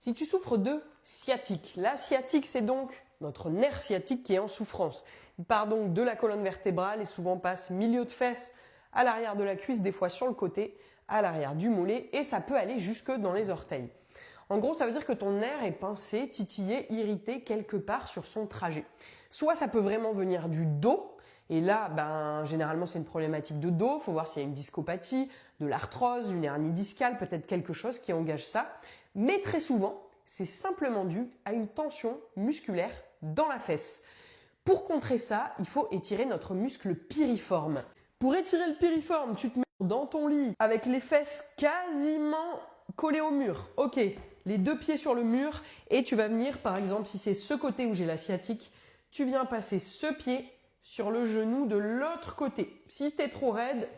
Si tu souffres de sciatique, la sciatique c'est donc notre nerf sciatique qui est en souffrance. Il part donc de la colonne vertébrale et souvent passe milieu de fesse, à l'arrière de la cuisse, des fois sur le côté, à l'arrière du mollet et ça peut aller jusque dans les orteils. En gros, ça veut dire que ton nerf est pincé, titillé, irrité quelque part sur son trajet. Soit ça peut vraiment venir du dos, et là, généralement c'est une problématique de dos, il faut voir s'il y a une discopathie, de l'arthrose, une hernie discale, peut-être quelque chose qui engage ça. Mais très souvent, c'est simplement dû à une tension musculaire dans la fesse. Pour contrer ça, il faut étirer notre muscle piriforme. Pour étirer le piriforme, tu te mets dans ton lit avec les fesses quasiment collées au mur. Ok, les deux pieds sur le mur et tu vas venir, par exemple, si c'est ce côté où j'ai la sciatique, tu viens passer ce pied sur le genou de l'autre côté. Si tu es trop raide,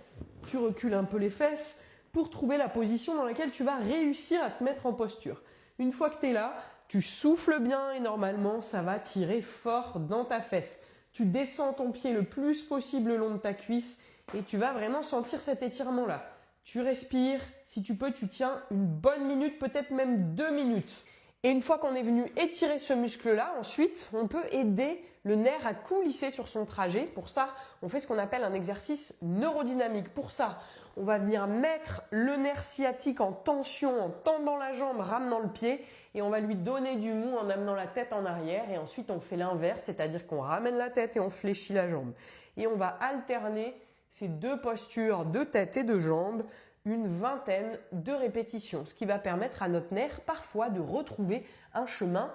tu recules un peu les fesses pour trouver la position dans laquelle tu vas réussir à te mettre en posture. Une fois que tu es là, tu souffles bien et normalement, ça va tirer fort dans ta fesse. Tu descends ton pied le plus possible le long de ta cuisse et tu vas vraiment sentir cet étirement-là. Tu respires, si tu peux, tu tiens une bonne minute, peut-être même 2 minutes. Et une fois qu'on est venu étirer ce muscle-là, ensuite, on peut aider le nerf à coulisser sur son trajet. Pour ça, on fait ce qu'on appelle un exercice neurodynamique. Pour ça, on va venir mettre le nerf sciatique en tension, en tendant la jambe, ramenant le pied et on va lui donner du mou en amenant la tête en arrière et ensuite on fait l'inverse, c'est-à-dire qu'on ramène la tête et on fléchit la jambe. Et on va alterner ces deux postures de tête et de jambe une vingtaine de répétitions, ce qui va permettre à notre nerf parfois de retrouver un chemin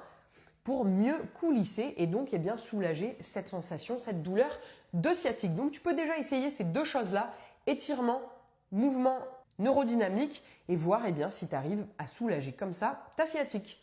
pour mieux coulisser et donc soulager cette sensation, cette douleur de sciatique. Donc tu peux déjà essayer ces deux choses-là, étirement, mouvement neurodynamique et voir si tu arrives à soulager comme ça ta sciatique.